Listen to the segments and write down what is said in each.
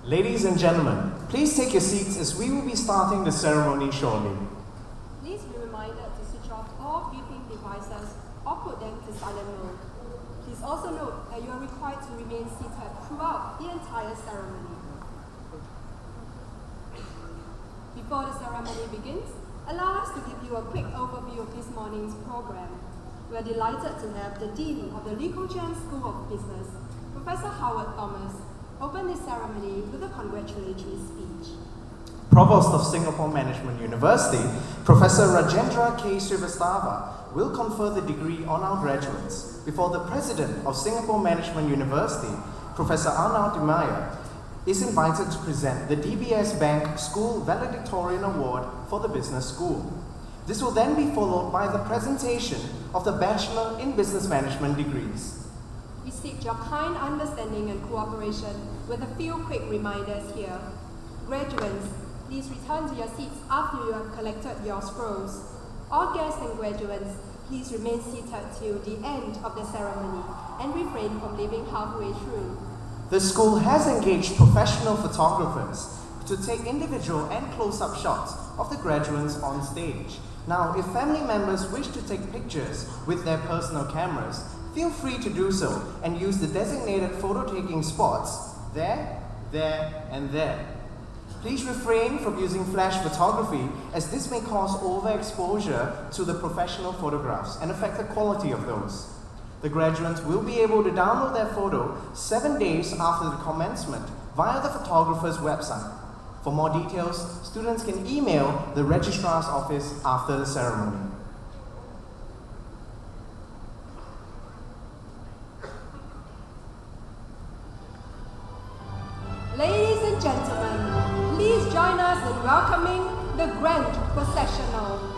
Ladies and gentlemen, please take your seats as we will be starting the ceremony shortly. Please be reminded to switch off all beeping devices or put them to silent mode. Please also note that you are required to remain seated throughout the entire ceremony. Before the ceremony begins, allow us to give you a quick overview of this morning's program. We are delighted to have the Dean of the Chian School of Business, Professor Howard Thomas, open this ceremony with a congratulatory speech. Provost of Singapore Management University, Professor Rajendra K. Srivastava will confer the degree on our graduates before the President of Singapore Management University, Professor Arnaud Dimaya, is invited to present the DBS Bank School Valedictorian Award for the Business School. This will then be followed by the presentation of the Bachelor in Business Management degrees. We seek your kind understanding and cooperation with a few quick reminders here. Graduates, please return to your seats after you have collected your scrolls. All guests and graduates, please remain seated till the end of the ceremony and refrain from leaving halfway through. The school has engaged professional photographers to take individual and close-up shots of the graduates on stage. Now, if family members wish to take pictures with their personal cameras, feel free to do so and use the designated photo-taking spots there, and there. Please refrain from using flash photography as this may cause overexposure to the professional photographs and affect the quality of those. The graduates will be able to download their photo 7 days after the commencement via the photographer's website. For more details, students can email the registrar's office after the ceremony. Ladies and gentlemen, please join us in welcoming the Grand Processional.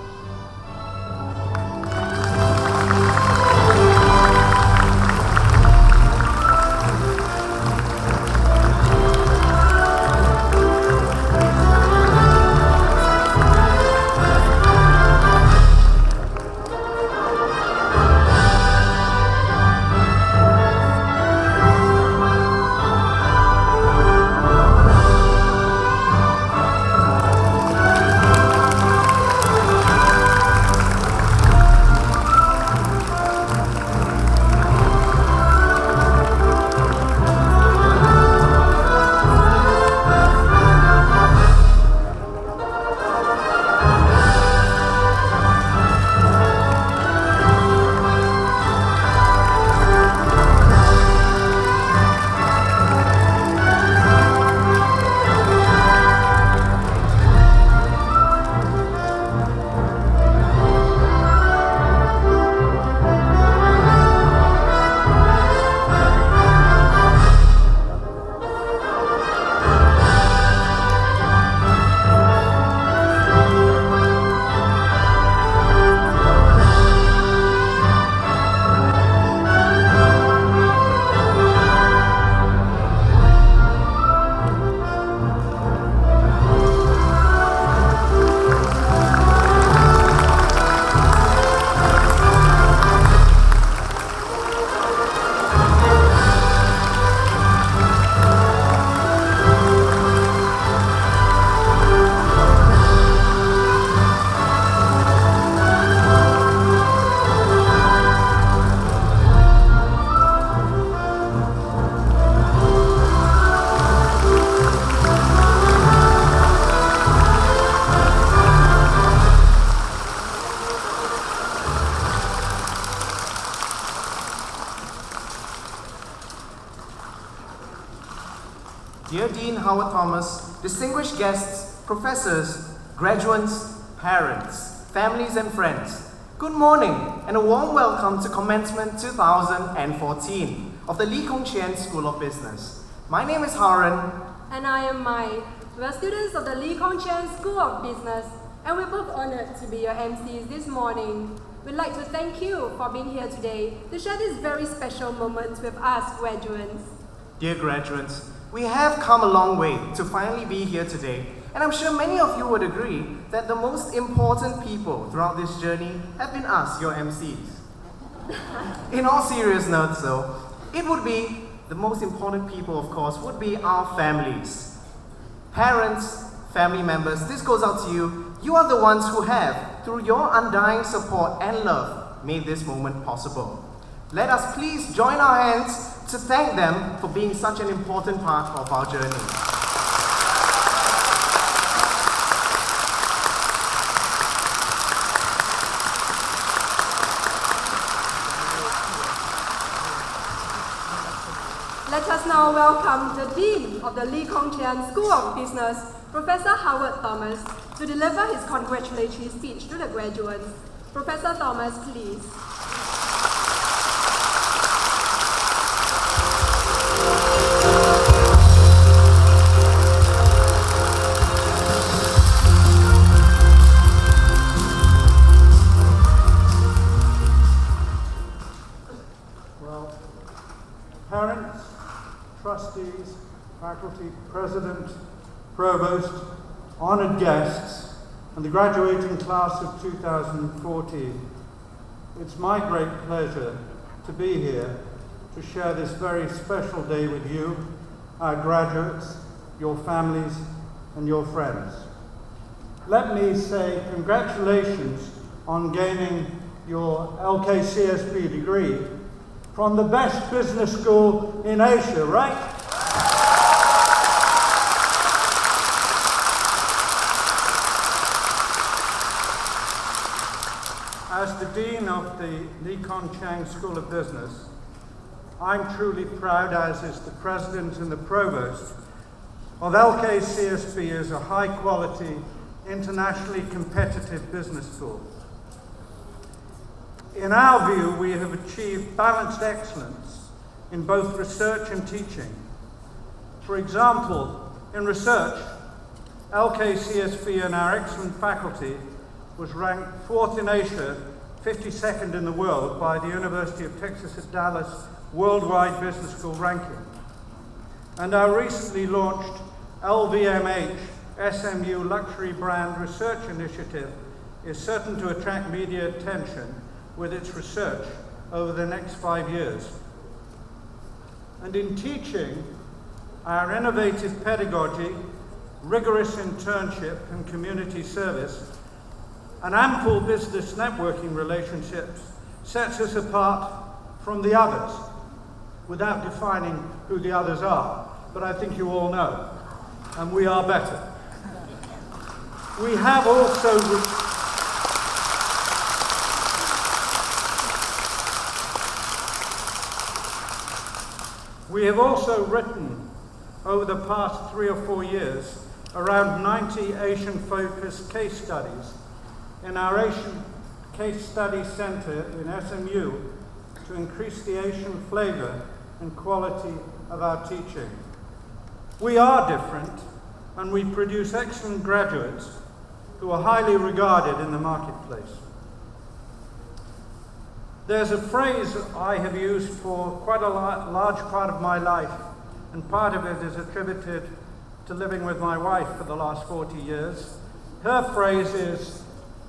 Dear Dean Howard Thomas, distinguished guests, professors, graduates, parents, families and friends, good morning and a warm welcome to Commencement 2014 of the Chian School of Business. My name is Haran. And I am Mai. We are students of the Chian School of Business, and we're both honored to be your MCs this morning. We'd like to thank you for being here today to share this very special moment with us graduates. Dear graduates, we have come a long way to finally be here today, and I'm sure many of you would agree that the most important people throughout this journey have been us, your MCs. In all seriousness though, it would be, the most important people of course, would be our families. Parents, family members, this goes out to you. You are the ones who have, through your undying support and love, made this moment possible. Let us please join our hands to thank them for being such an important part of our journey. Let us now welcome the Dean of the Lee Kong Chian School of Business, Professor Howard Thomas, to deliver his congratulatory speech to the graduates. Professor Thomas, please. Well, parents, trustees, faculty, president, provost, honoured guests, and the graduating class of 2014. It's my great pleasure to be here to share this very special day with you, our graduates, your families, and your friends. Let me say congratulations on gaining your LKCSB degree from the best business school in Asia, right? As the Dean of the Lee Kong Chian School of Business, I'm truly proud, as is the President and the Provost, of LKCSB as a high-quality, internationally competitive business school. In our view, we have achieved balanced excellence in both research and teaching. For example, in research, LKCSB and our excellent faculty was ranked 4th in Asia, 52nd in the world by the University of Texas at Dallas Worldwide Business School ranking. And our recently launched LVMH SMU Luxury Brand Research Initiative is certain to attract media attention with its research over the next 5 years. And in teaching, our innovative pedagogy, rigorous internship and community service, and ample business networking relationships sets us apart from the others, without defining who the others are. But I think you all know, and we are better. We have also written over the past 3 or 4 years around 90 Asian-focused case studies in our Asian Case Study Center in SMU to increase the Asian flavor and quality of our teaching. We are different, and we produce excellent graduates who are highly regarded in the marketplace. There's a phrase I have used for quite a large part of my life, and part of it is attributed to living with my wife for the last 40 years. Her phrase is,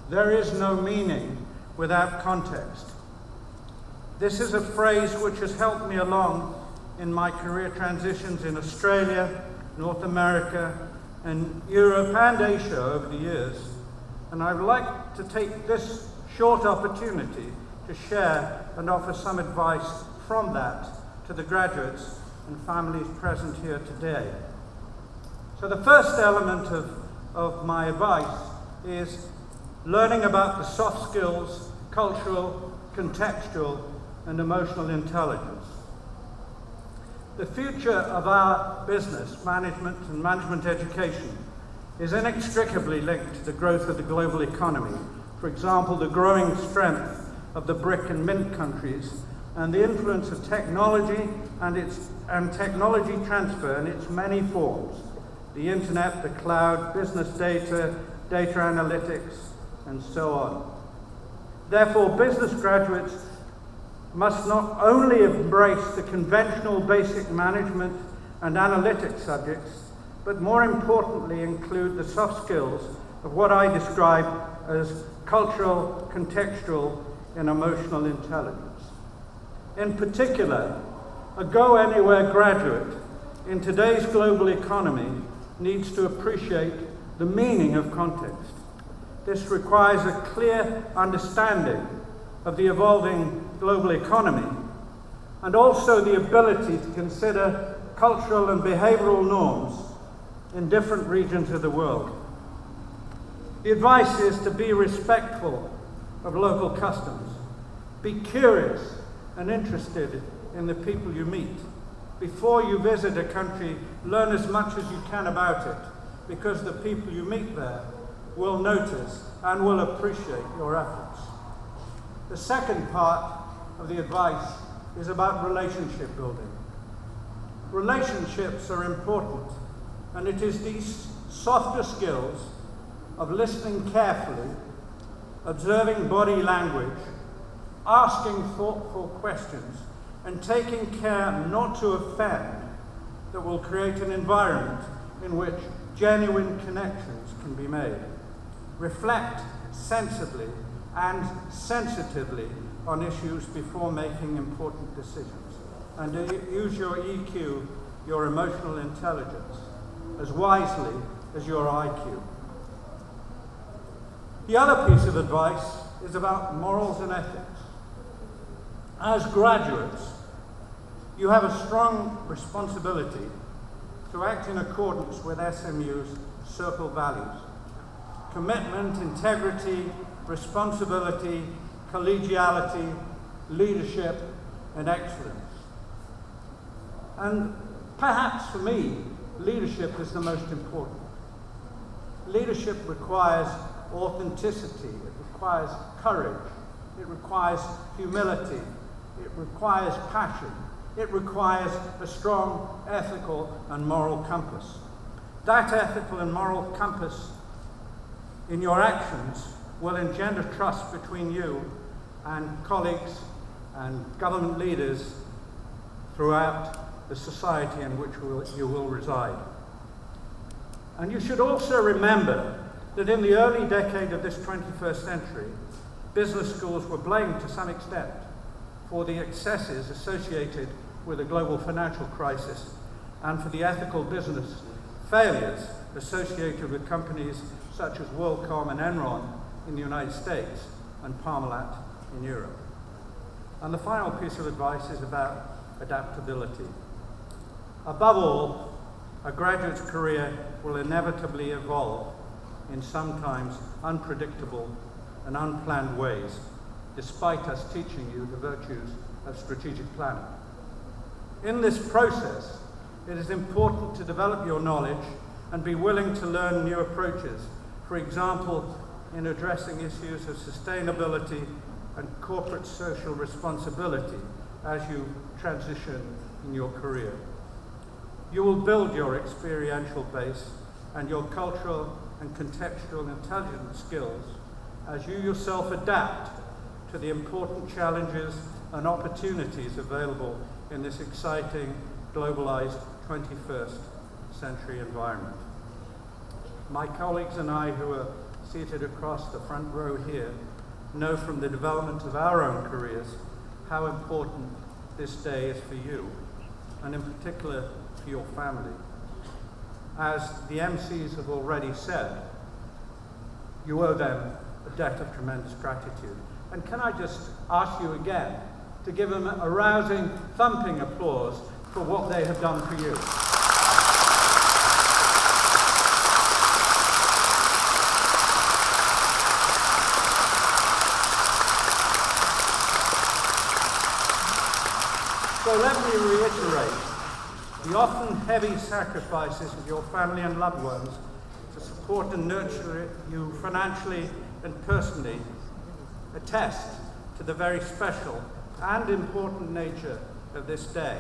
"There is no meaning without context." This is a phrase which has helped me along in my career transitions in Australia, North America, and Europe and Asia over the years. And I would like to take this short opportunity to share and offer some advice from that to the graduates and families present here today. So the first element of my advice is learning about the soft skills, cultural, contextual, and emotional intelligence. The future of our business, management, and management education is inextricably linked to the growth of the global economy. For example, the growing strength of the BRIC and MINT countries, and the influence of technology and technology transfer in its many forms: the internet, the cloud, business data, data analytics, and so on. Therefore, business graduates must not only embrace the conventional basic management and analytics subjects, but more importantly include the soft skills of what I describe as cultural, contextual, and emotional intelligence. In particular, a go-anywhere graduate in today's global economy needs to appreciate the meaning of context. This requires a clear understanding of the evolving global economy and also the ability to consider cultural and behavioral norms in different regions of the world. The advice is to be respectful of local customs. Be curious and interested in the people you meet. Before you visit a country, learn as much as you can about it, because the people you meet there will notice and will appreciate your efforts. The second part of the advice is about relationship building. Relationships are important, and it is these softer skills of listening carefully, observing body language, asking thoughtful questions, and taking care not to offend that will create an environment in which genuine connections can be made. Reflect sensibly and sensitively on issues before making important decisions, and use your EQ, your emotional intelligence, as wisely as your IQ. The other piece of advice is about morals and ethics. As graduates, you have a strong responsibility to act in accordance with SMU's circle values: commitment, integrity, responsibility, collegiality, leadership, and excellence. And perhaps for me, leadership is the most important. Leadership requires authenticity, it requires courage, it requires humility, it requires passion, it requires a strong ethical and moral compass. That ethical and moral compass in your actions will engender trust between you and colleagues and government leaders throughout the society in which you will reside. And you should also remember that in the early decade of this 21st century, business schools were blamed to some extent for the excesses associated with the global financial crisis and for the ethical business failures associated with companies such as WorldCom and Enron in the United States and Parmalat in Europe. And the final piece of advice is about adaptability. Above all, a graduate's career will inevitably evolve in sometimes unpredictable and unplanned ways, despite us teaching you the virtues of strategic planning. In this process, it is important to develop your knowledge and be willing to learn new approaches, for example, in addressing issues of sustainability and corporate social responsibility as you transition in your career. You will build your experiential base and your cultural and contextual intelligence skills as you yourself adapt to the important challenges and opportunities available in this exciting, globalized 21st century environment. My colleagues and I, who are seated across the front row here, know from the development of our own careers how important this day is for you, and in particular for your family. As the MCs have already said, you owe them a debt of tremendous gratitude. And can I just ask you again to give them a rousing, thumping applause for what they have done for you. So let me reiterate the often heavy sacrifices of your family and loved ones to support and nurture you financially and personally attest to the very special and important nature of this day.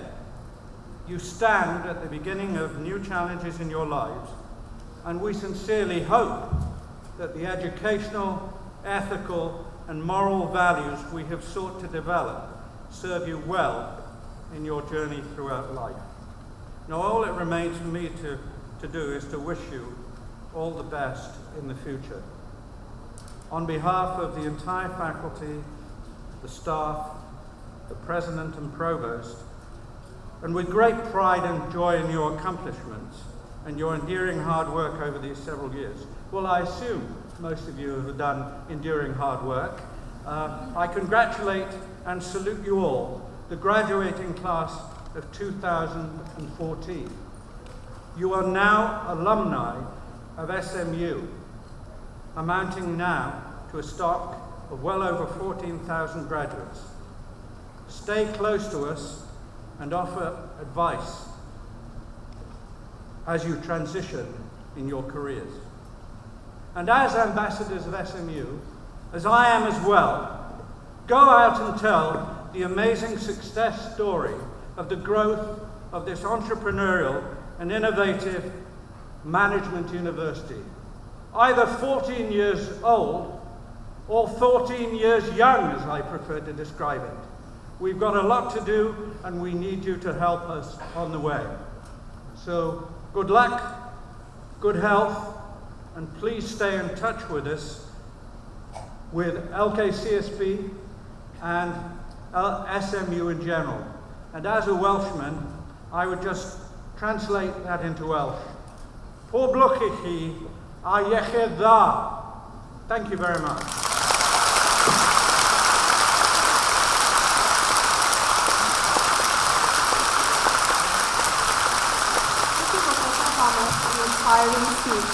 You stand at the beginning of new challenges in your lives, and we sincerely hope that the educational, ethical, and moral values we have sought to develop serve you well in your journey throughout life. Now, all it remains for me to do is to wish you all the best in the future. On behalf of the entire faculty, the staff, the president and provost, and with great pride and joy in your accomplishments, and your enduring hard work over these several years. Well, I assume most of you have done enduring hard work. I congratulate and salute you all, the graduating class of 2014. You are now alumni of SMU, amounting now to a stock of well over 14,000 graduates. Stay close to us and offer advice as you transition in your careers. And as ambassadors of SMU, as I am as well, go out and tell the amazing success story of the growth of this entrepreneurial and innovative management university, either 14 years old or 14 years young, as I prefer to describe it. We've got a lot to do, and we need you to help us on the way. So, good luck, good health, and please stay in touch with us with LKCSB and SMU in general. And as a Welshman, I would just translate that into Welsh. Pob lwc I chi, a iechyd dda. Thank you very much. Inspiring speech.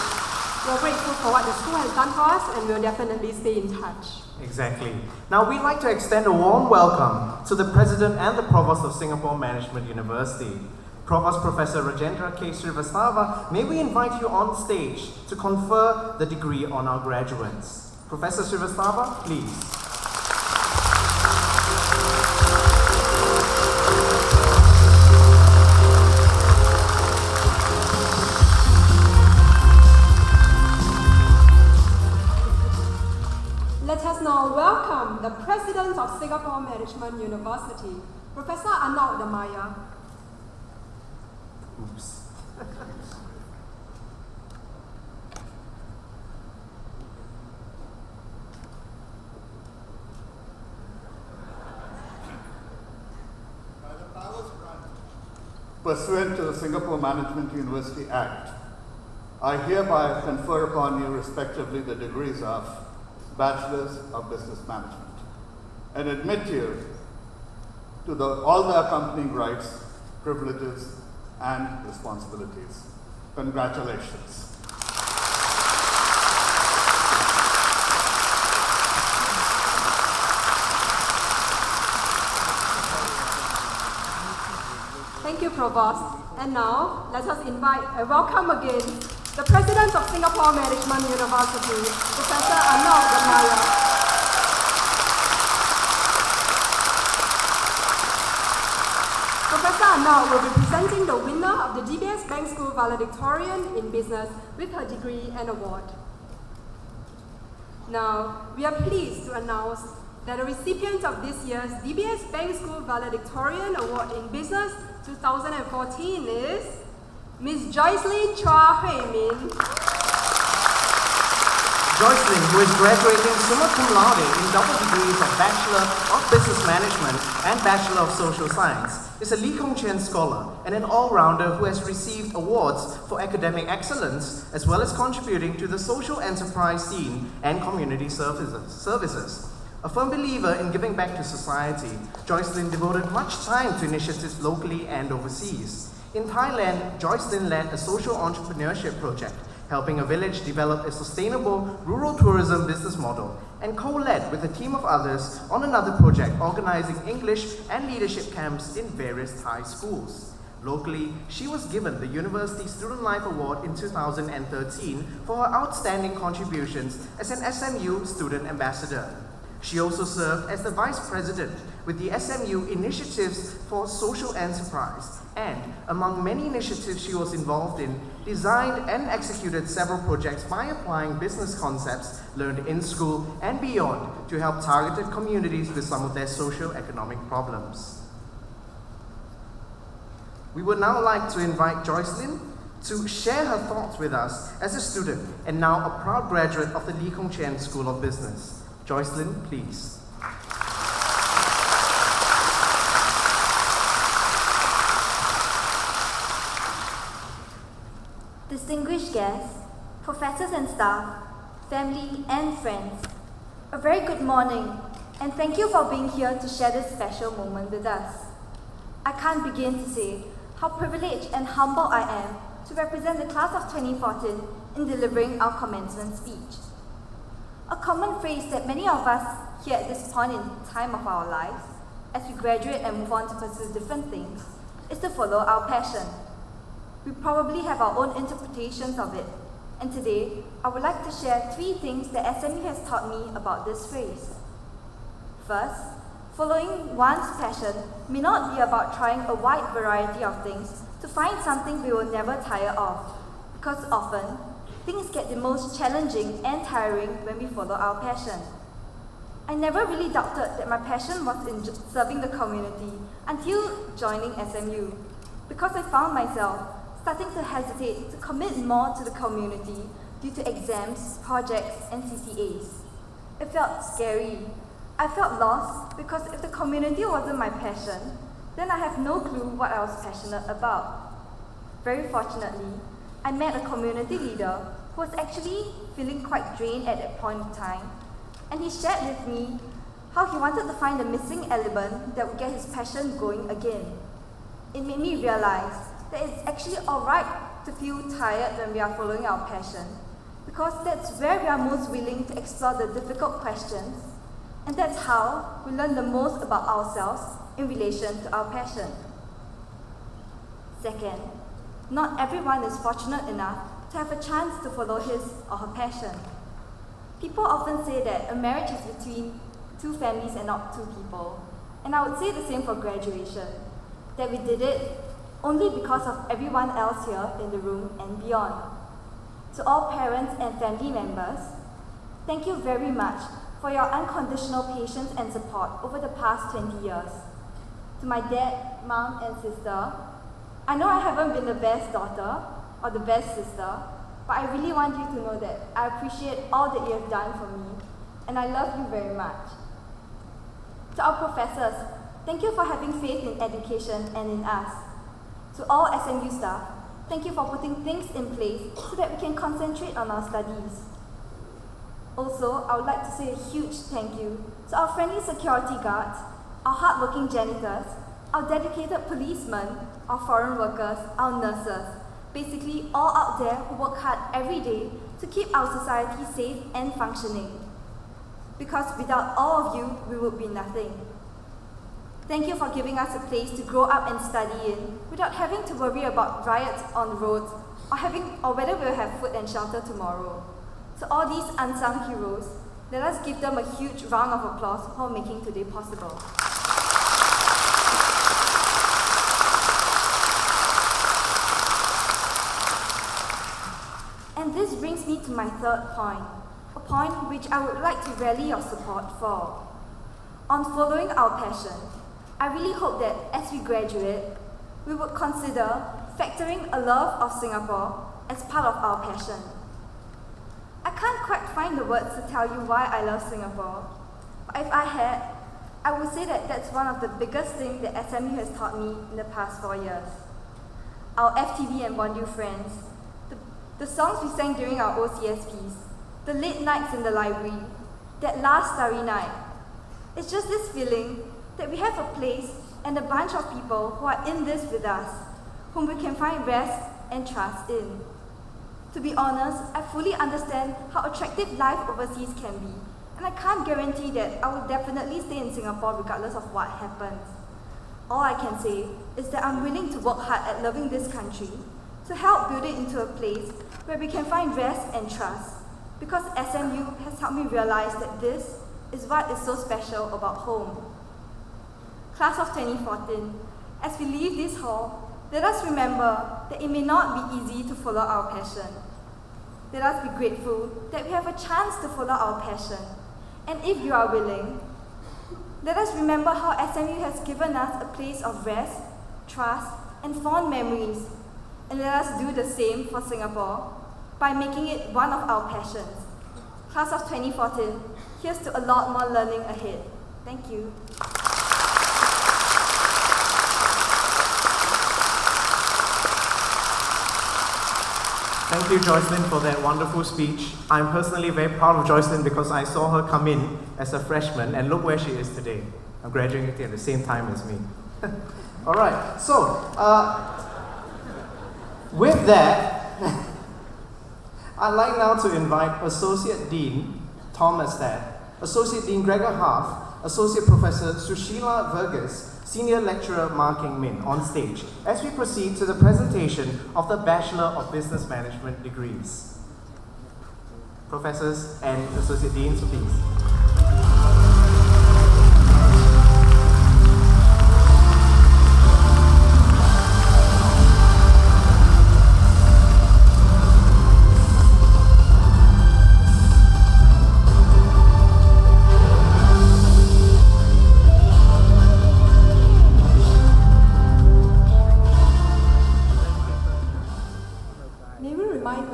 We're grateful for what the school has done for us, and we'll definitely stay in touch. Exactly. Now we'd like to extend a warm welcome to the President and the Provost of Singapore Management University. Provost Professor Rajendra K. Srivastava, may we invite you on stage to confer the degree on our graduates. Professor Srivastava, please. Let us now welcome the President of Singapore Management University, Professor Arnold Damaya. Oops. By the powers granted pursuant to the Singapore Management University Act, I hereby confer upon you respectively the degrees of Bachelors of Business Management and admit you to all the accompanying rights, privileges, and responsibilities. Congratulations. Thank you, Provost. And now, let us welcome again the President of Singapore Management University, Professor Arnold Damaya. Professor Arnold will be presenting the winner of the DBS Bank School Valedictorian in Business with her degree and award. Now, we are pleased to announce that the recipient of this year's DBS Bank School Valedictorian Award in Business 2014 is Ms. Joycelyn Chua Hui Min. Joycelyn, who is graduating summa cum laude in double degrees of Bachelor of Business Management and Bachelor of Social Science, is a Lee Kong Chian scholar and an all-rounder who has received awards for academic excellence as well as contributing to the social enterprise scene and community services. A firm believer in giving back to society, Joycelyn devoted much time to initiatives locally and overseas. In Thailand, Joycelyn led a social entrepreneurship project, helping a village develop a sustainable rural tourism business model, and co-led with a team of others on another project organizing English and leadership camps in various Thai schools. Locally, she was given the University Student Life Award in 2013 for her outstanding contributions as an SMU Student Ambassador. She also served as the Vice President with the SMU Initiatives for Social Enterprise, and among many initiatives she was involved in, designed and executed several projects by applying business concepts learned in school and beyond to help targeted communities with some of their socio-economic problems. We would now like to invite Joycelyn to share her thoughts with us as a student and now a proud graduate of the Lee Kong Chian School of Business. Joycelyn, please. distinguished guests, professors and staff, family and friends, a very good morning, and thank you for being here to share this special moment with us. I can't begin to say how privileged and humble I am to represent the class of 2014 in delivering our commencement speech. A common phrase that many of us hear at this point in time of our lives, as we graduate and move on to pursue different things, is to follow our passion. We probably have our own interpretations of it, and today I would like to share 3 things that SMU has taught me about this phrase. First, following one's passion may not be about trying a wide variety of things to find something we will never tire of, because often, things get the most challenging and tiring when we follow our passion. I never really doubted that my passion was in serving the community until joining SMU, because I found myself starting to hesitate to commit more to the community due to exams, projects, and CCAs. It felt scary. I felt lost because if the community wasn't my passion, then I have no clue what I was passionate about. Very fortunately, I met a community leader who was actually feeling quite drained at that point in time, and he shared with me how he wanted to find the missing element that would get his passion going again. It made me realize that it's actually alright to feel tired when we are following our passion, because that's where we are most willing to explore the difficult questions, and that's how we learn the most about ourselves in relation to our passion. Second, not everyone is fortunate enough to have a chance to follow his or her passion. People often say that a marriage is between 2 families and not 2 people, and I would say the same for graduation, that we did it only because of everyone else here in the room and beyond. To all parents and family members, thank you very much for your unconditional patience and support over the past 20 years. To my dad, mom, and sister, I know I haven't been the best daughter or the best sister, but I really want you to know that I appreciate all that you have done for me, and I love you very much. To our professors, thank you for having faith in education and in us. To all SMU staff, thank you for putting things in place so that we can concentrate on our studies. Also, I would like to say a huge thank you to our friendly security guards, our hardworking janitors, our dedicated policemen, our foreign workers, our nurses, basically all out there who work hard every day to keep our society safe and functioning. Because without all of you, we would be nothing. Thank you for giving us a place to grow up and study in without having to worry about riots on the roads or whether we'll have food and shelter tomorrow. To all these unsung heroes, let us give them a huge round of applause for making today possible. And this brings me to my third point, a point which I would like to rally your support for. On following our passion, I really hope that as we graduate, we would consider factoring a love of Singapore as part of our passion. I can't quite find the words to tell you why I love Singapore, but if I had, I would say that that's one of the biggest things that SMU has taught me in the past 4 years. Our FTB and Bondu friends, the songs we sang during our OCSPs, the late nights in the library, that last starry night. It's just this feeling that we have a place and a bunch of people who are in this with us, whom we can find rest and trust in. To be honest, I fully understand how attractive life overseas can be, and I can't guarantee that I will definitely stay in Singapore regardless of what happens. All I can say is that I'm willing to work hard at loving this country, to help build it into a place where we can find rest and trust, because SMU has helped me realize that this is what is so special about home. Class of 2014, as we leave this hall, let us remember that it may not be easy to follow our passion. Let us be grateful that we have a chance to follow our passion. And if you are willing, let us remember how SMU has given us a place of rest, trust, and fond memories. And let us do the same for Singapore by making it one of our passions. Class of 2014, here's to a lot more learning ahead. Thank you. Thank you, Joycelyn, for that wonderful speech. I'm personally very proud of Joycelyn because I saw her come in as a freshman and look where she is today. I'm graduating at the same time as me. All right, so with that, I'd like now to invite Associate Dean Tom Estad, Associate Dean Gregor Half, Associate Professor Sushila Verghese, Senior Lecturer Marking Min on stage as we proceed to the presentation of the Bachelor of Business Management degrees. Professors and Associate Deans, please.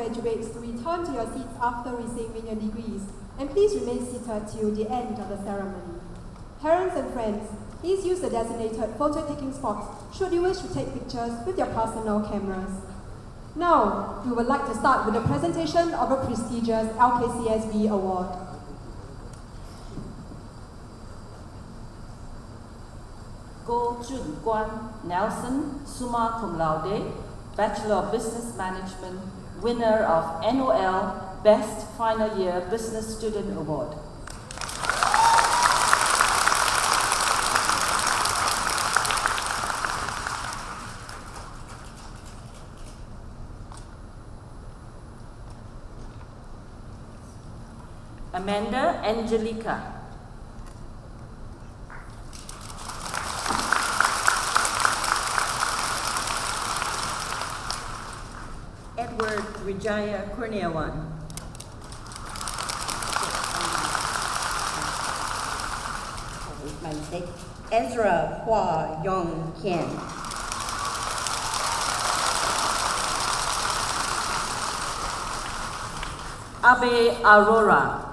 Graduates to return to your seats after receiving your degrees, and please remain seated till the end of the ceremony. Parents and friends, please use the designated photo-taking spots should you wish to take pictures with your personal cameras. Now, we would like to start with the presentation of a prestigious LKCSB award. Go Jun Guan Nelson, summa cum laude, Bachelor of Business Management, winner of NOL Best Final Year Business Student Award. Amanda Angelica. Wijaya Kurniawan. My mistake. Ezra Hua Yong Kian. Abe Aurora.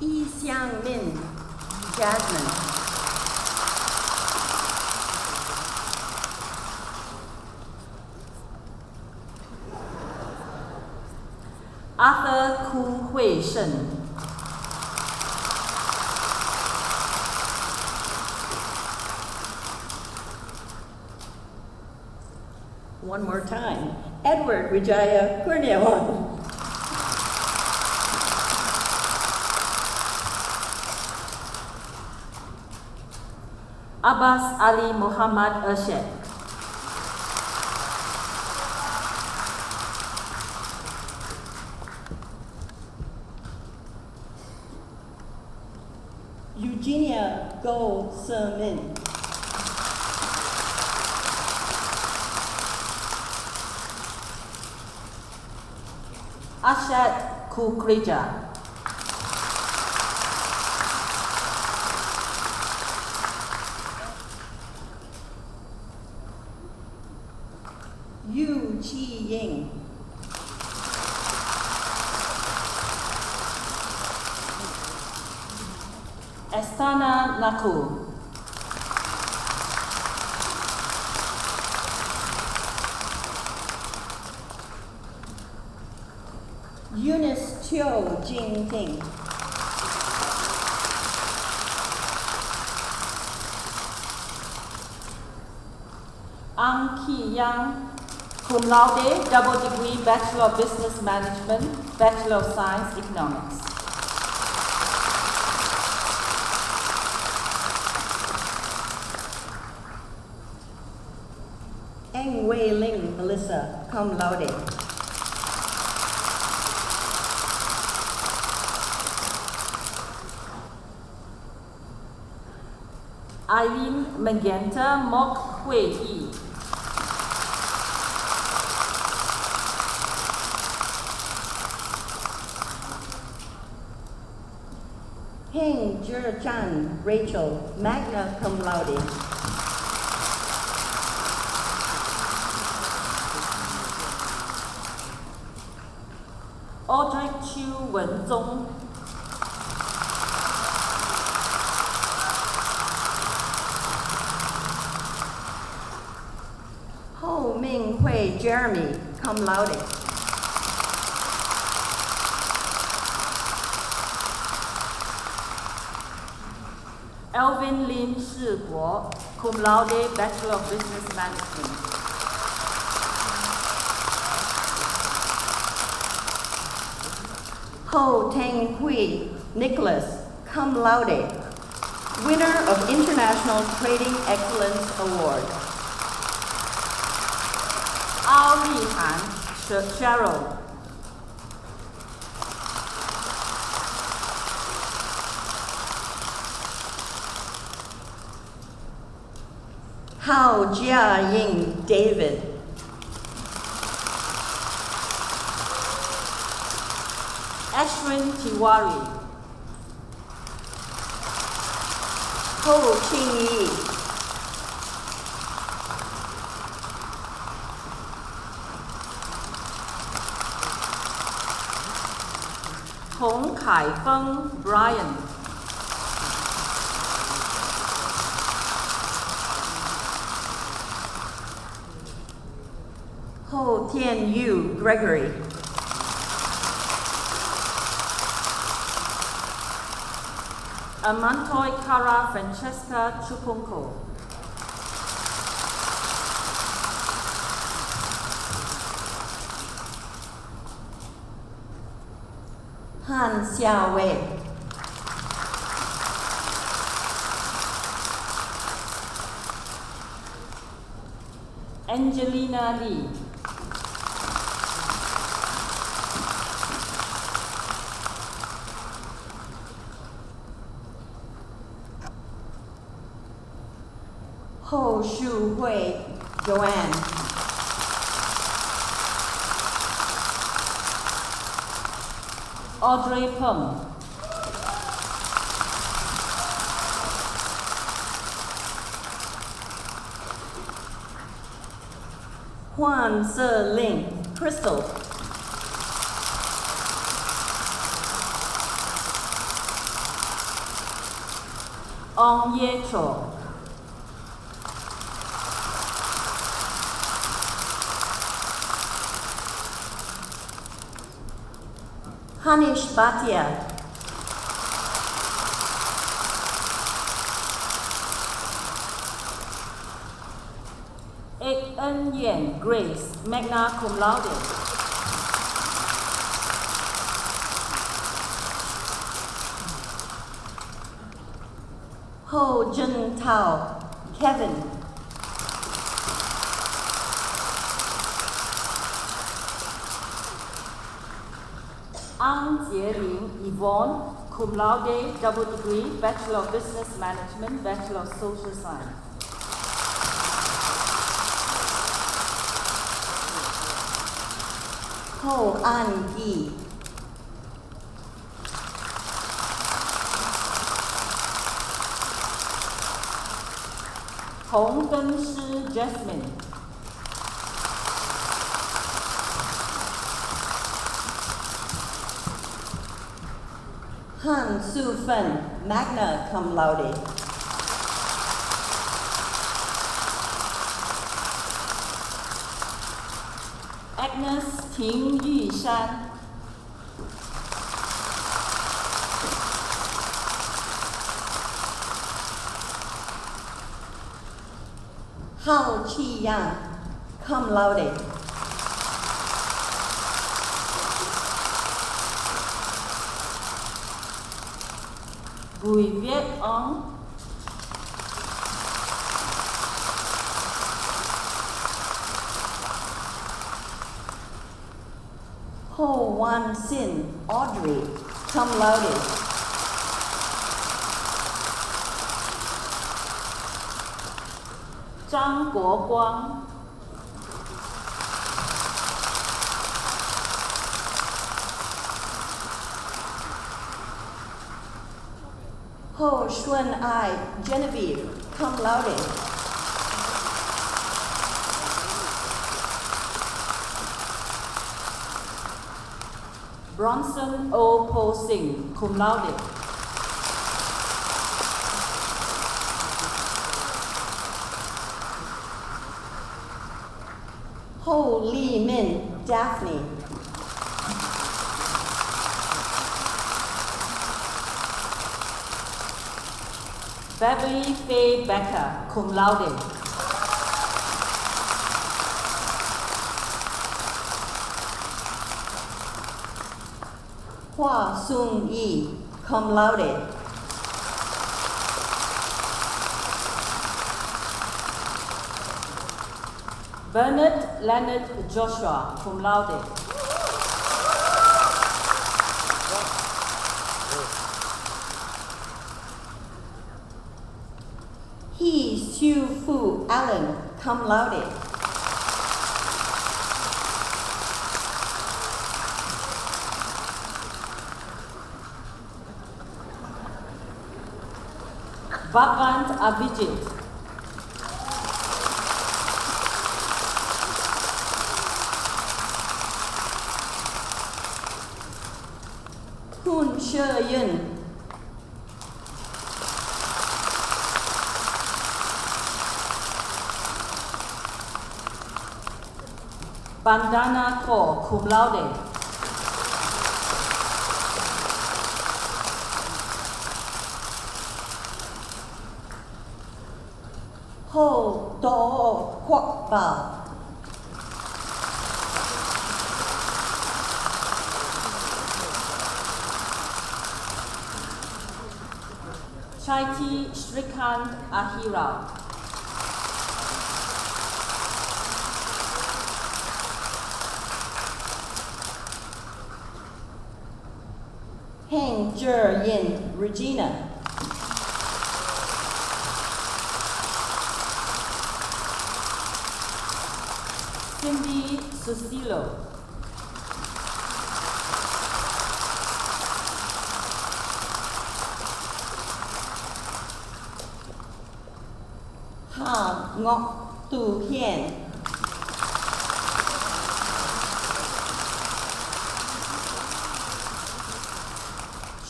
Yi Xiang Min Jasmine. Arthur Ku Hui Shen. One more time. Edward Wijaya Kurniawan. Abbas Ali Muhammad Arshad. Eugenia Go Semin. Arshad Kukrija. Yu Chi Ying. Estana Naku. Eunice Teo Jing Ting. Ang Ki Yang, cum laude, double degree Bachelor of Business Management, Bachelor of Science Economics. Eng Wei Ling Melissa, cum laude. Irene Magenta Mok Hui Yi. Heng Zhichan Rachel, magna cum laude. Audrey Chu Wenzong. Jeremy, cum laude. Alvin Lin Shi Guo, cum laude, Bachelor of Business Management. Ho Teng Hui, Nicholas, cum laude. Winner of International Trading Excellence Award. Ao Li Han, Cheryl. Hao Jia Ying, David. Ashwin Tiwari. Ho Ching Yi. Hong Kai Feng, Brian. Ho Tian Yu, Gregory. Amantoy Cara Francesca Chupunko. Han Xiaowei. Angelina Lee. Ho Shu Hui, Joanne. Audrey Peng. Huan Se Ling, Crystal. Ong Ye Cho. Hanish Bhatia. Ek Eun Yen Grace, magna cum laude. Ho Jun Tao, Kevin. Ang Jieling Yvonne, cum laude, double degree, Bachelor of Business Management, Bachelor of Social Science. Ho An Gi. Hong Gen Shi Jasmine. Han Su Fen, magna cum laude. Agnes Ting Yi Shan. Hao Chi Yang, cum laude. Bùi Viet Ong. Ho Wan Sin, Audrey, cum laude. Zhang Guoguang. Ho Xuan Ai, Genevieve, cum laude. Bronson O. Po Singh, cum laude. Ho Li Daphne. Beverly Faye Becker, cum laude. Hua Sung Yi, cum laude. Bernard Leonard Joshua, cum laude. He Siu Fu Allen, cum laude. Bhavant Avijit. Hun She Yun. Bandana Kaur, cum laude. Ho Do Kwok Bao. Chaiti Shrikant Ahirao. Heng Jer Yin Regina. Cindy Susilo. Ha Ngok Tu Hien.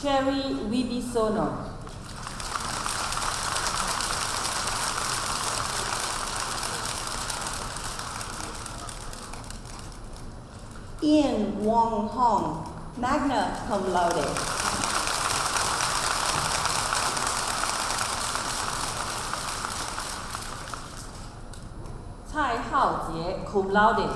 Cherry Wibisono. Ian Wong Hong, magna cum laude. Cai Haojie, cum laude.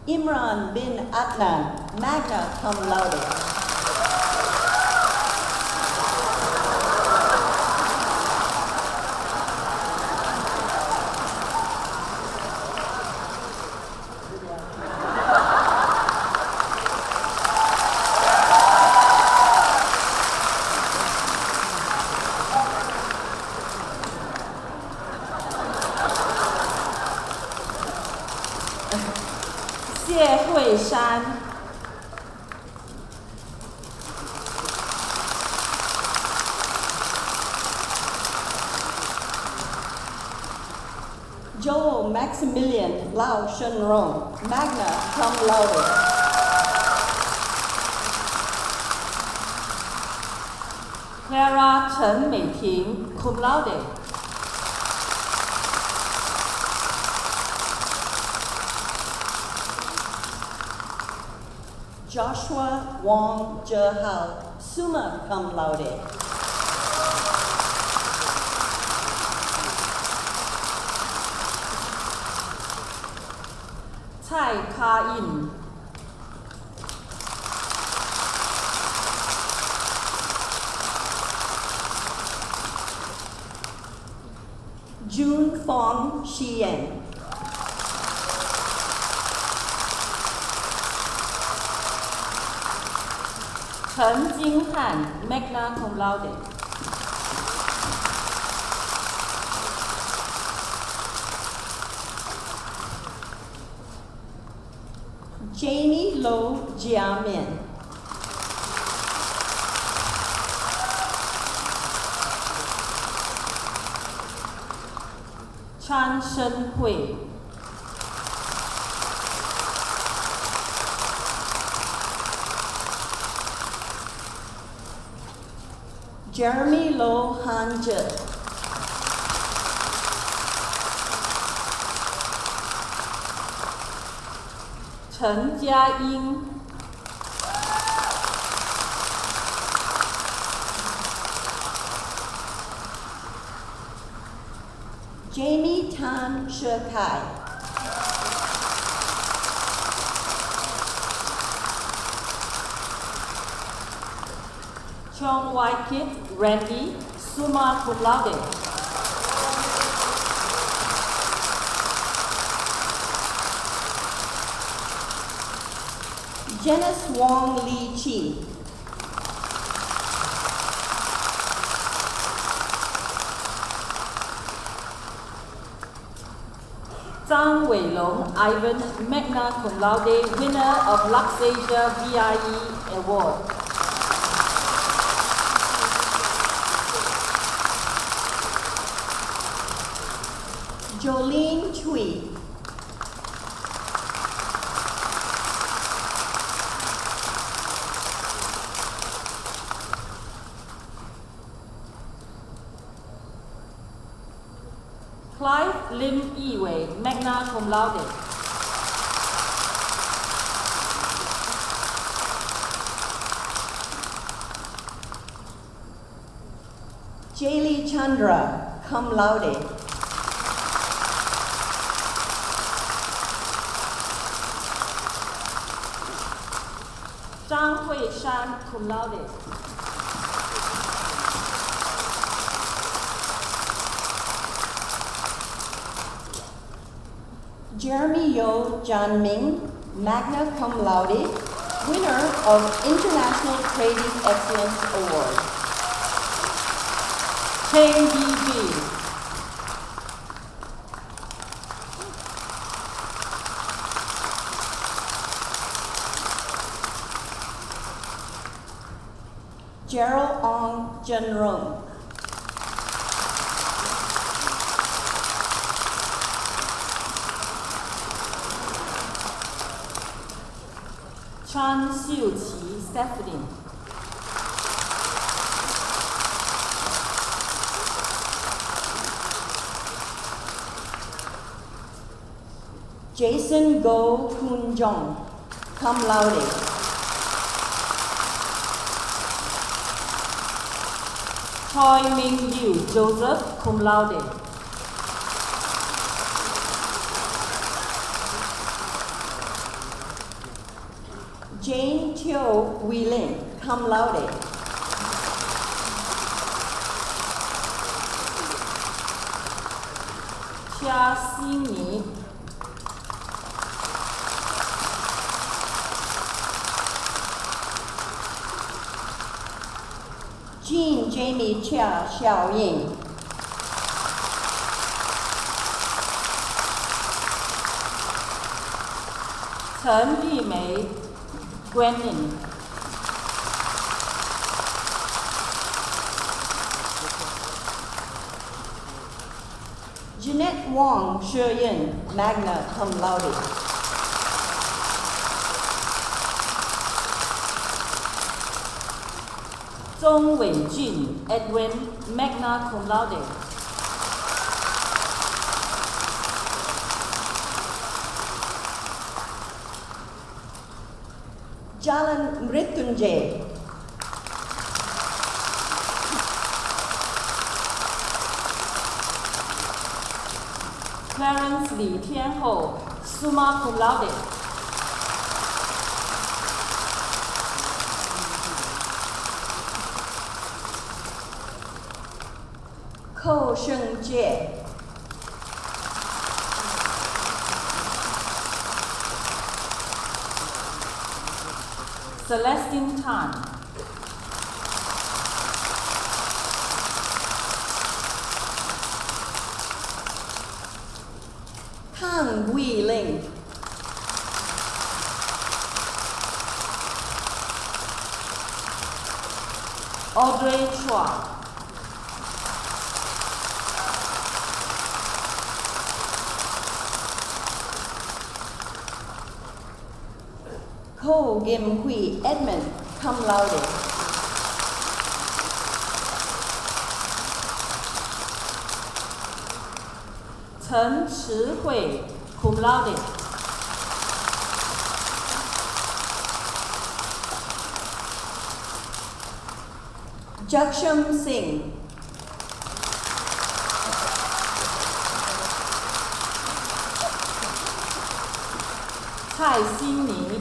Imran bin Adnan, magna cum laude. Xie Hui Shan. Joel Maximilian Lao Shenrong, magna cum laude. Clara Chen Meiting, cum laude. Joshua Wong Jehao, summa cum laude. Cai Ka In. June Fong Chian. Chen Jinghan, magna cum laude. Jamie Lo Jiamin. Chan Shen Hui. Jeremy Lo Han Zhe. Chen Jiaying. Jamie Tan She Kai. Chong Wai Kit Randy, summa cum laude. Janice Wong Lee Chi. Zhang Weilong Ivan, magna cum laude, winner of Luxasia VIE Award. Jolene Chui. Clive Lim Yiwei, magna cum laude. Jaylee Chandra, cum laude. Zhang Huishan, cum laude. Jeremy Yo John Ming, magna cum laude, winner of International Trading Excellence Award. Cheng Yi. Gerald Ong Jun Rong. Chan Xiu Qi Stephanie. Jason Go Kun Jong, cum laude. Choi Ming Yu Joseph, cum laude. Jane Teo Wee Lin, cum laude. Chia Xini. Jean Jamie Chia Xiao Ying. Chen Yimei, Gwenin. Jeanette Wong Shi-yin, magna cum laude. Zhong Weijun Edwin, magna cum laude. Jalan Mrityunjay. Clarence Li Tianho, summa cum laude. Ko Sheng Jie. Celestine Tan. Kang Wei Ling. Audrey Chua. Ko Gim Hui Edmund, cum laude. 陈池慧 cum laude. Jaksham Singh. Cai Xin Ni.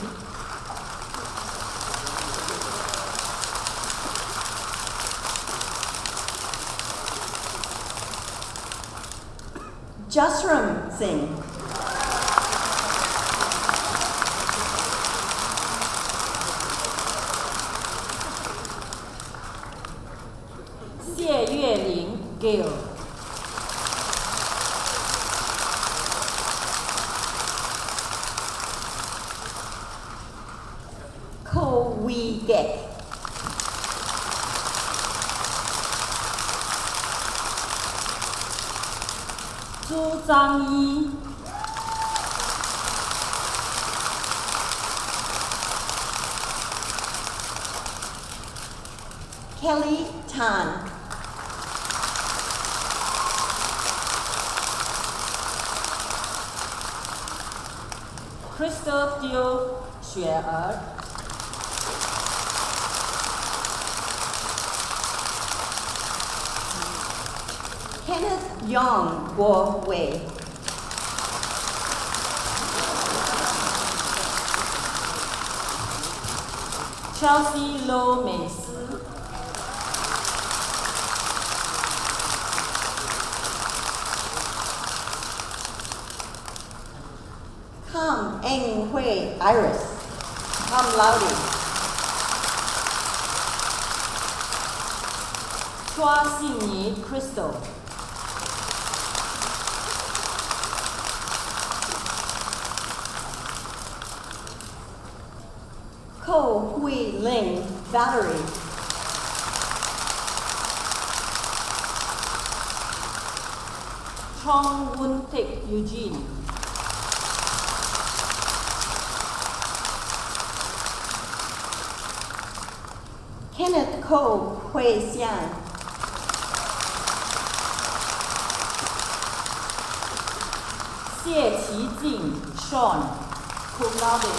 Jasram Singh. Xie Yueling Gail. Ko Wee Gek. Zhu Zhangyi. Kelly Tan. Crystal Teo Xue. Kenneth Yong Guo Wei. Chelsea Lo Mei Si. Kam Eng Hui Iris. Cum laude. Chua Xinyi Crystal. Ko Hui Ling Valerie. Chong Woon Tik Eugene. Kenneth Ko Hui Xian. Xie Qi Jing Sean cum laude.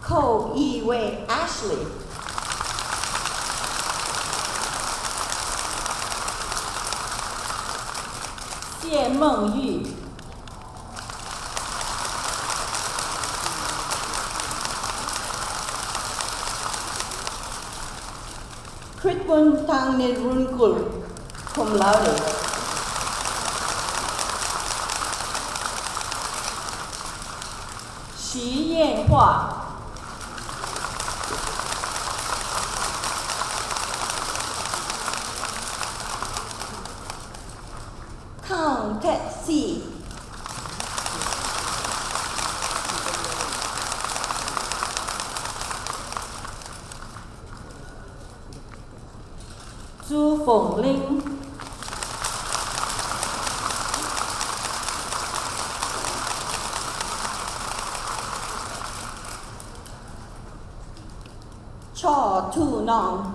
Ko Yi Wei Ashley. Xie Meng Yu. Kritpun Tang Nirunkul. Cum laude. Xu Yanhua. Kang Tet Si. Zhu Fengling. Cho Tu Nong.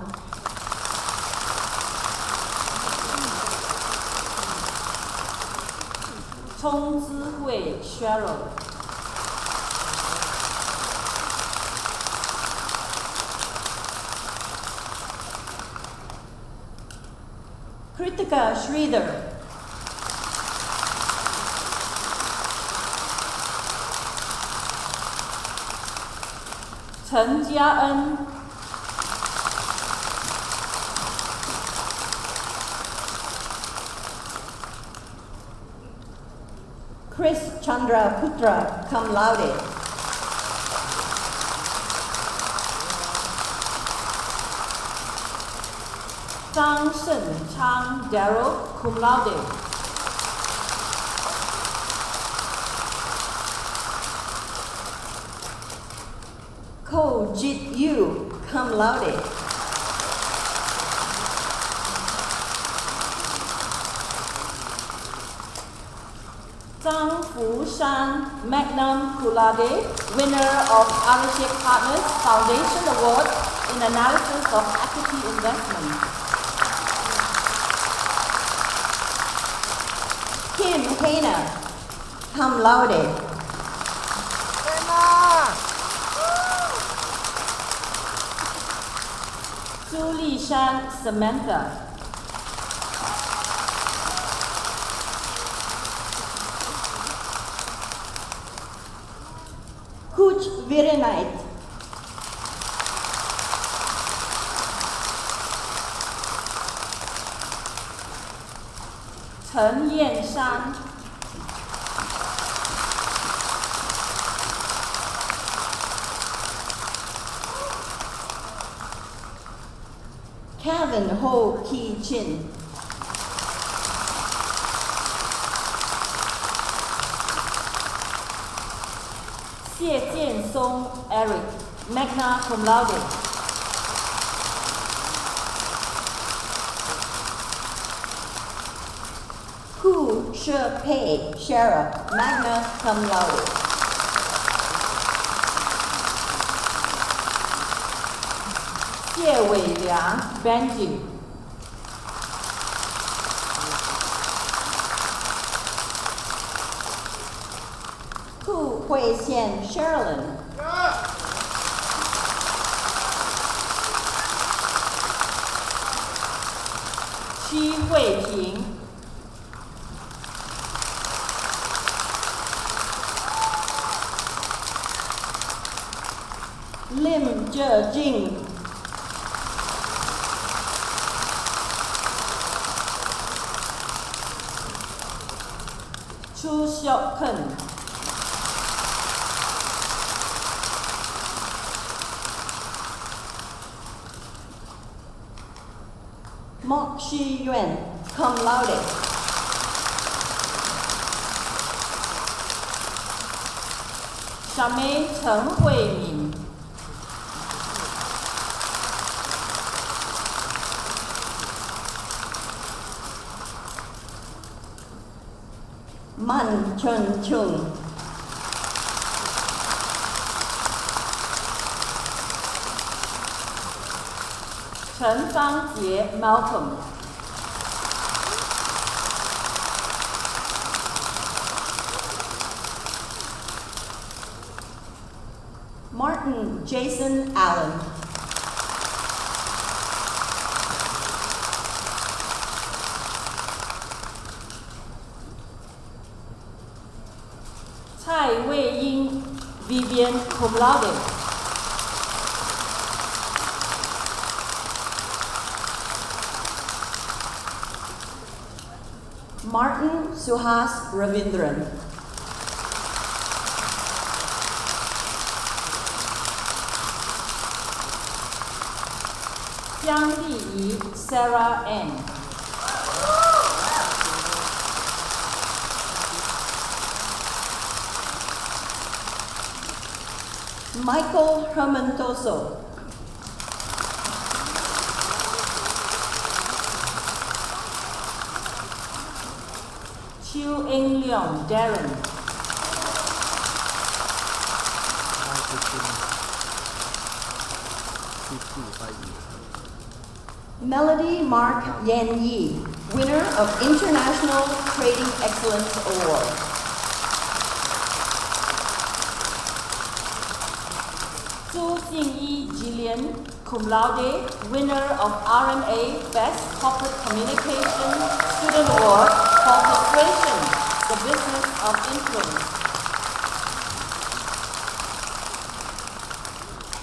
Chong Zihui Cheryl. Kritika Sridhar. Chen Jiaen. Chris Chandra Putra. Cum laude. Zhang Shenchang Daryl cum laude. Ko Jit Yu. Cum laude. Zhang Fushan Magnum cum laude, winner of Abhishek Partners Foundation Award in analysis of equity investment. Kim Hena, cum laude. Su Shan Samantha. Kuch Virenait. Chen Yanshan. Kevin Ho Ki Chin. Xie Jiansong Eric, magna cum laude. Hu She-pei Shara, magna cum laude. Xie Weiliang Benji. Hu Hui-xian Sherilyn. Xi Huiping. Lim Zhejing. Chu Xiaoken. Mok Shi Yuan, cum laude. Shamei Chen Huimin. Man Chun Chung. Chen Fangjie Malcolm. Martin Jason Allen. Cai Weiying Vivian cum laude. Martin Suhas Ravindran. Jiang Liyi Sarah Ann. Michael Hermantoso. Chiu Eng Leong Darren. Melody Mark Yan Yi, winner of International Trading Excellence Award. Zhu Jingyi Jillian, cum laude, winner of RMA Best Corporate Communication Student Award for Persuasion, the Business of Influence.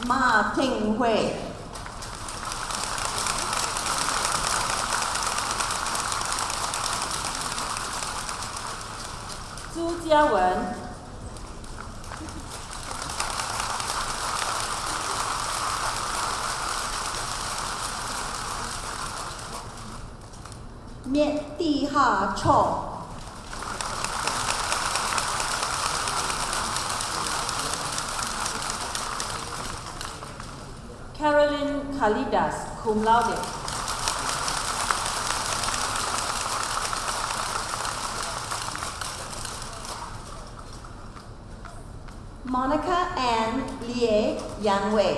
Ma Ting Hui. Zhu Jiawen. Miet Di Ha Cho. Caroline Kalidas, cum laude. Monica Ann Lie Yan Wei.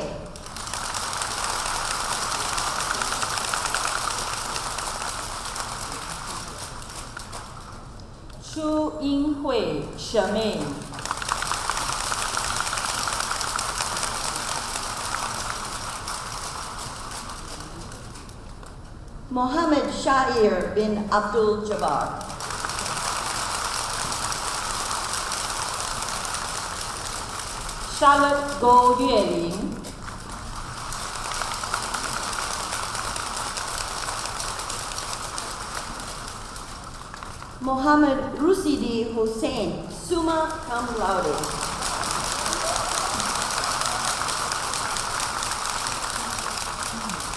Chu Ying Hui Charmaine. Mohammed Shair bin Abdul Jabbar. Charlotte Go Yueling. Mohammed Rusidi Hussein, summa cum laude.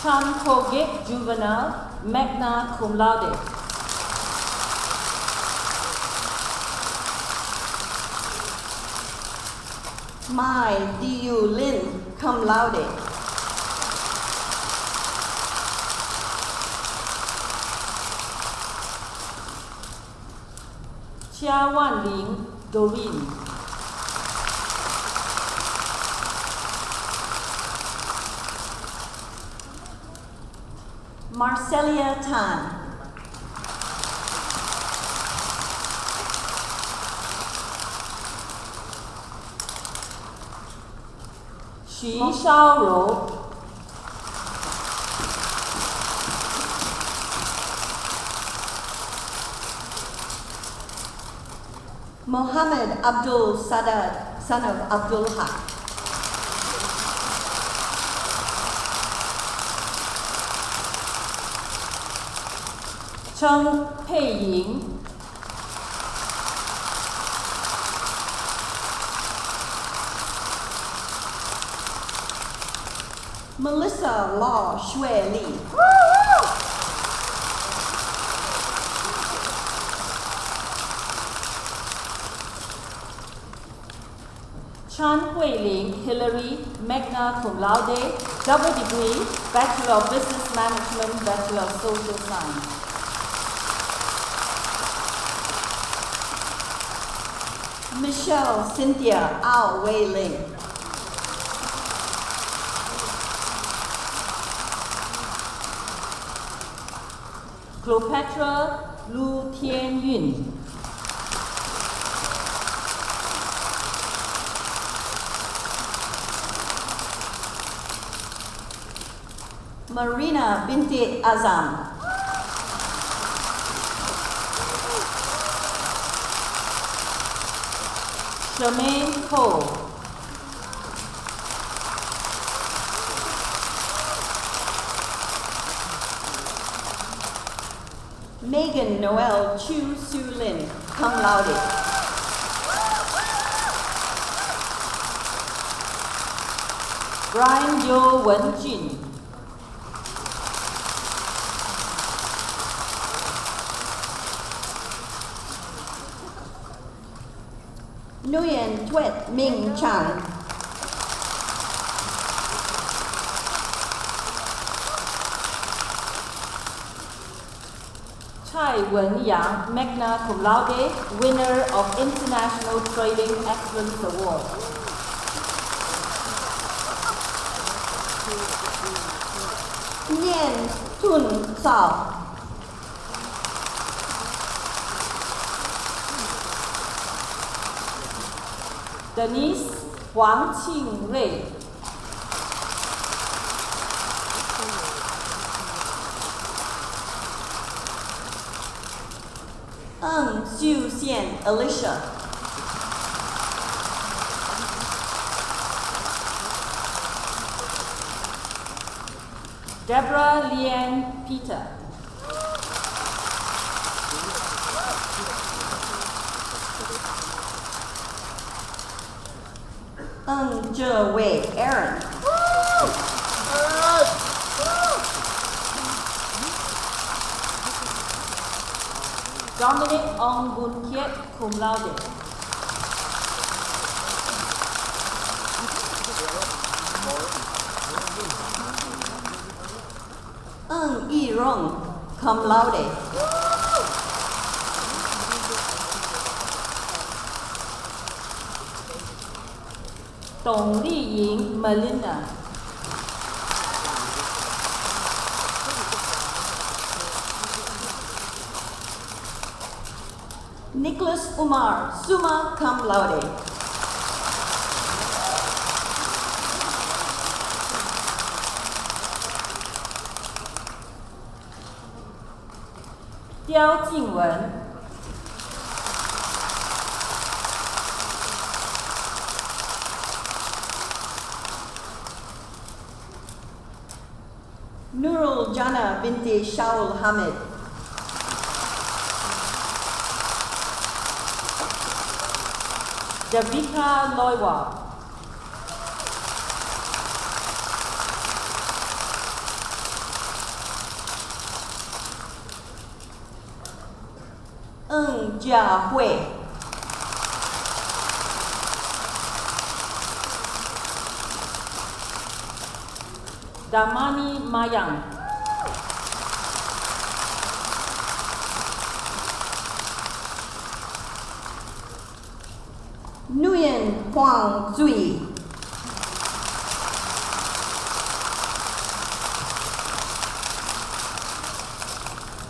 Chan Kogik Juvenile, magna cum laude. Mai Du Lin, cum laude. Chia Wan Ling Doreen. Marcelia Tan. Xu Shaorou. Mohammed Abdul Sadat, son of Abdul Haq. Cheng Pei Ying. Melissa Law Xue Li. Chan Huiling Hillary, magna cum laude, double degree, Bachelor of Business Management, Bachelor of Social Science. Michelle Cynthia Ao Wei Ling. Cleopatra Lu Tian Yun. Marina binti Azam. Charmaine Cole. Megan Noel Chu Su Lin, cum laude. Brian Yo Wen Jun. Nguyen Tuet Ming Chan. Chai Wen Yang, magna cum laude, winner of International Trading Excellence Award. Nian Tun Sao. Denise Huang Qing Rui. Ng Xiu Xian Alicia. Deborah Lian Peter. Ng Zhe Wei Aaron. Dominic Ong Bun Kiet, cum laude. Ng Yi Rong, cum laude. Dong Li Ying Melinda. Nicholas Umar, summa cum laude. Diao Jingwen, Nurul Jana binti Shaul Hamid. Davika Loiwa, Ng Jia Hui. Damani Mayang, Nguyen Huang Zui.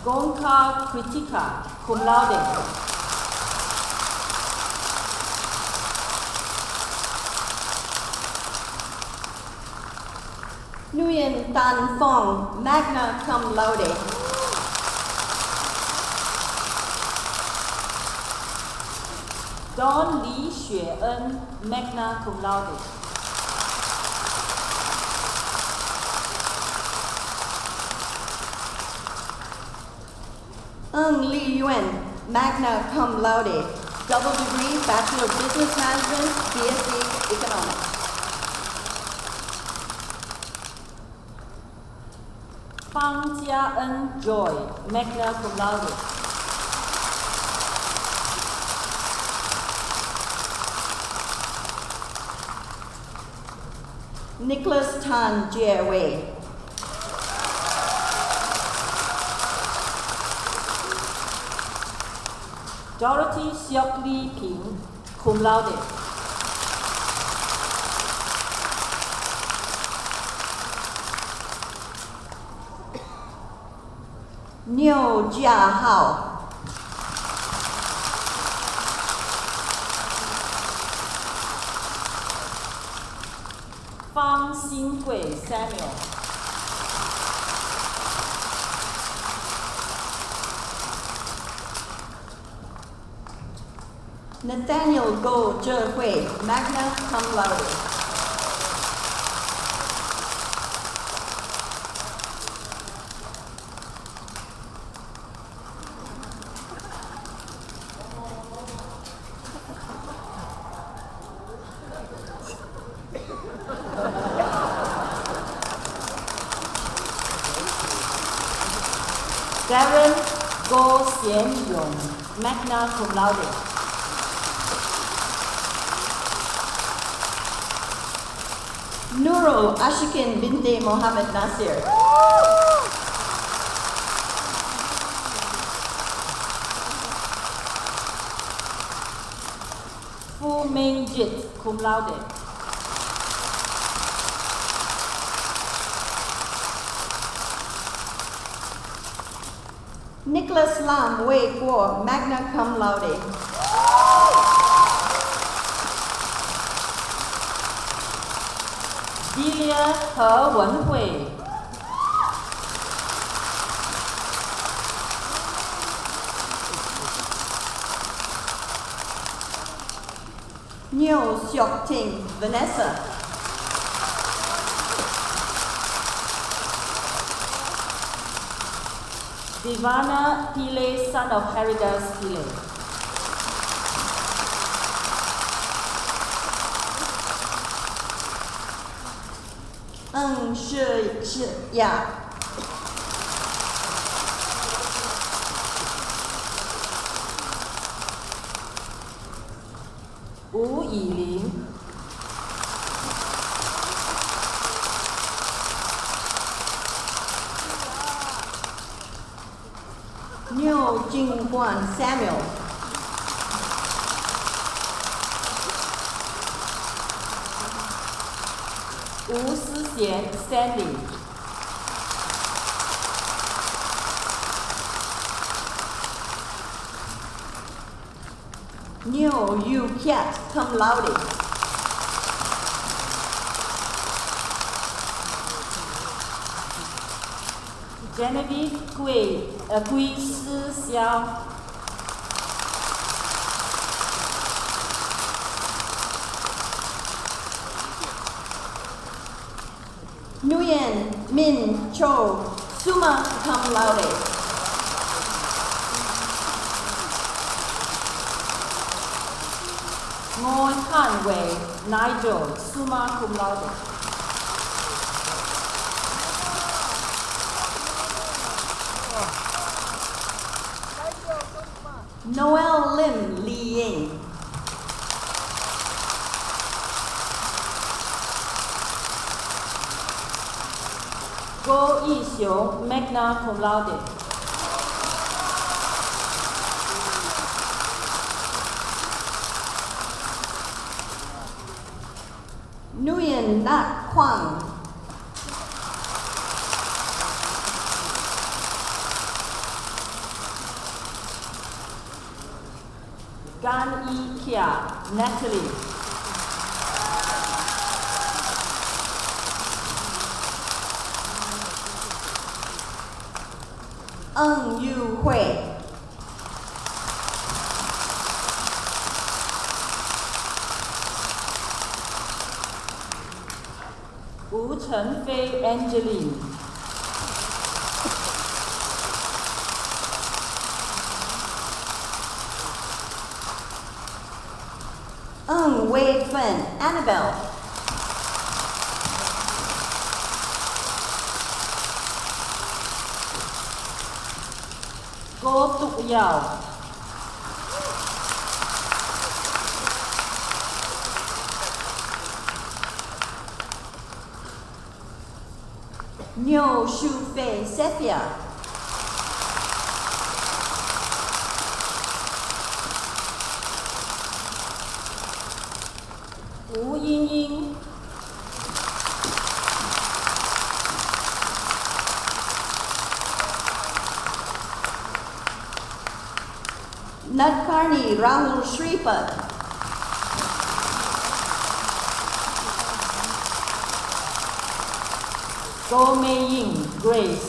Gonka Kritika, cum laude. Nguyen Tan Fong, magna cum laude. Don Li Xue'en, magna cum laude. Ng Li Yuan, magna cum laude. Double degree, Bachelor of Business Management, BSc Economics. Fang Jiaen Joy, magna cum laude. Nicholas Tan Jie Wei. Dorothy Siok Lee Ping, cum laude. Niu Jia Hao. Fang Xingui Samuel, Nathaniel Go Zhe Hui, magna cum laude. Darren Go Xian Yong, magna cum laude. Nurul Ashikin binti Mohammed Nasir. Fu Ming Jit, cum laude. Nicholas Lam Wei Guo, magna cum laude. Delia He Wenhui, Niu Siok Ting Vanessa. Divana Pillay, son of Haridas Pillay. Ng Shi Ya. Wu Yilin, Niu Jingguan Samuel. Wu Sixian Stanley, Neo Yu Kiat, cum laude. Genevieve Gui Si Xiao. Nguyen Min Cho, summa cum laude. Ngô Thanh Wei Nigel, summa cum laude. Noel Lim Li Ying. Go Yixiu, magna cum laude. Nguyen Nat Quang. Gan Yi Kia, Natalie. Eng Yu Hui. Wu Chenfei Angeline. Eng Wei Fen Annabelle. Go Tuk Yao. Niu Shu Fei Sephia. Wu Ying Ying. Natkarni Rahul Shripad. Go Mei Ying, Grace.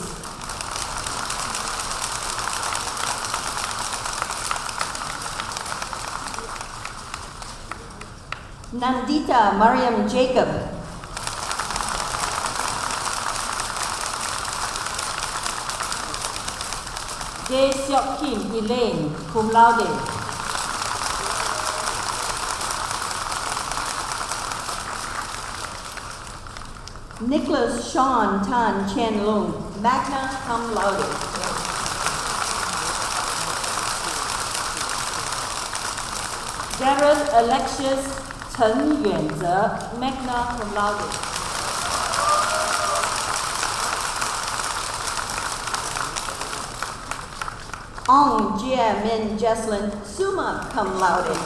Nandita Mariam Jacob. Jae Seok Kim Elaine, cum laude. Nicholas Sean Tan Chen Lung, magna cum laude. Garrett Alexius Chen Yuanze, magna cum laude. Ong Jia Min Jesslyn, summa cum laude.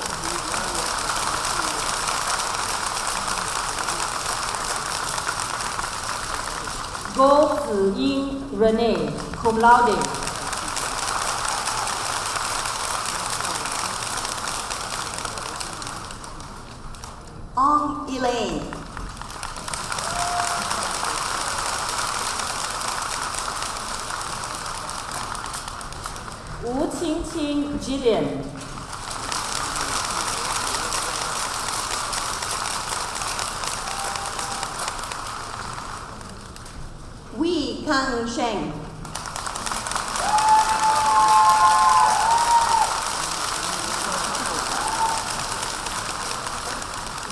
Go Ziying Renee, cum laude. Ong Elaine. Wu Qingqing Jillian. Wei Kang Sheng.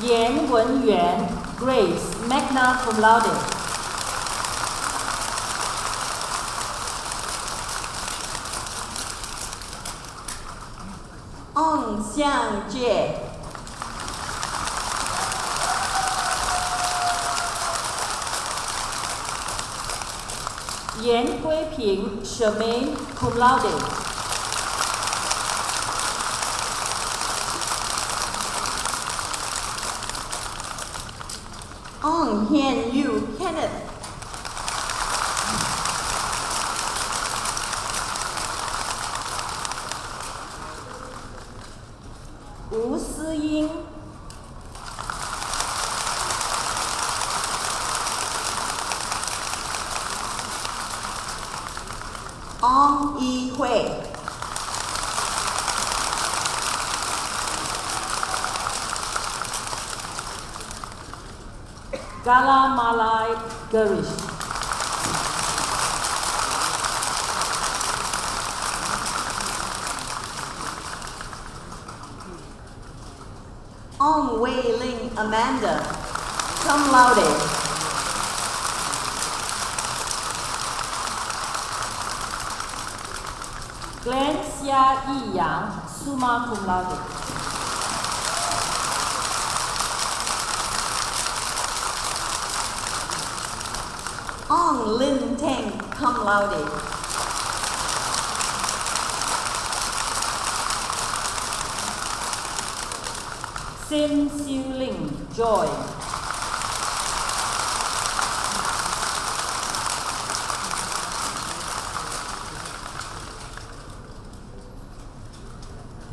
Yan Wenyuan, Grace, magna cum laude. Ong Xiang Jie. Yan Guiping, Charmaine, cum laude. Ong Hian Yu Kenneth. Wu Gala Malai Garish. Ong Wei Ling Amanda, cum laude. Glenn Xia Yi Yang, summa cum laude. Ong Lin Teng, cum laude. Sim Siu Ling, Joy.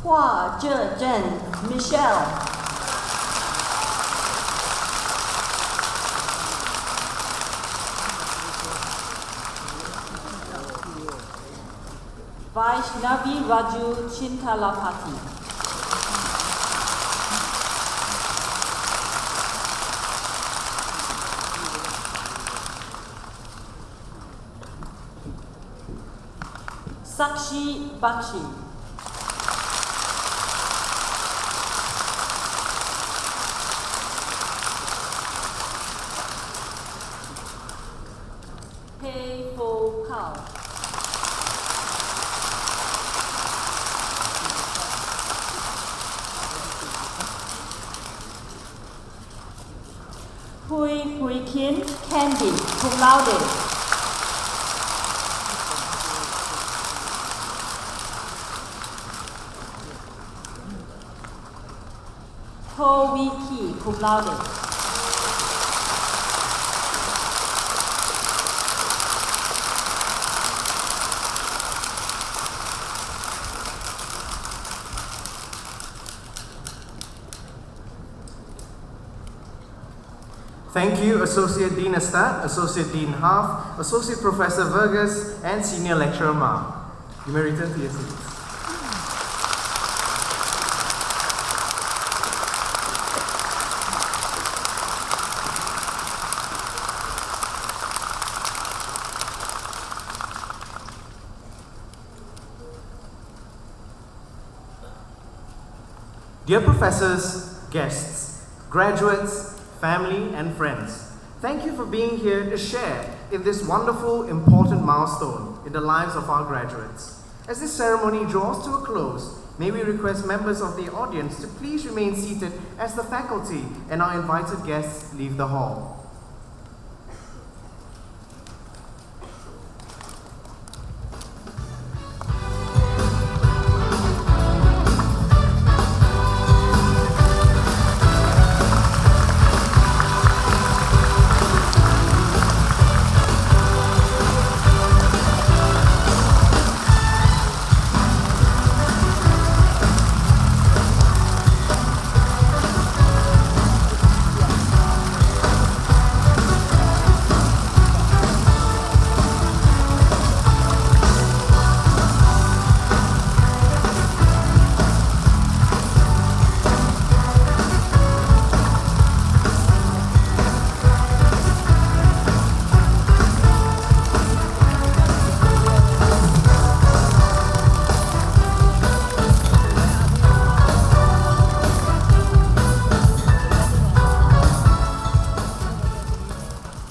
Hua Zhe Zhen, Michelle. Vaishnavi Raju Chintalapati. Sakshi Bakshi. Pei Fo Kao. Hui Kin Candy, cum laude. Ho Wee Ki, cum laude. Thank you, Associate Dean Estad, Associate Dean Half, Associate Professor Vergas, and Senior Lecturer Ma. You may return to your seats. Dear professors, guests, graduates, family, and friends, thank you for being here to share in this wonderful, important milestone in the lives of our graduates. As this ceremony draws to a close, may we request members of the audience to please remain seated as the faculty and our invited guests leave the hall.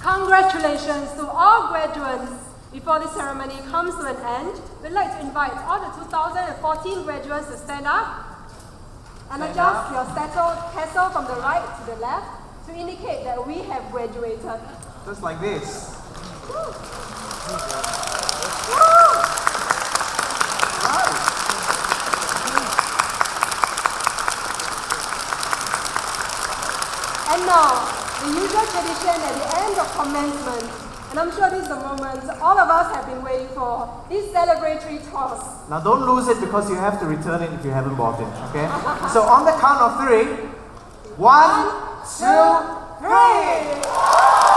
Congratulations to all graduates. Before this ceremony comes to an end, we'd like to invite all the 2014 graduates to stand up and adjust your tassel from the right to the left to indicate that we have graduated. Just like this. And now, the usual tradition at the end of commencement, and I'm sure this is the moment all of us have been waiting for, this celebratory toss. Now don't lose it because you have to return it if you haven't bought it, okay? So on the count of 3, 1, 2, 3!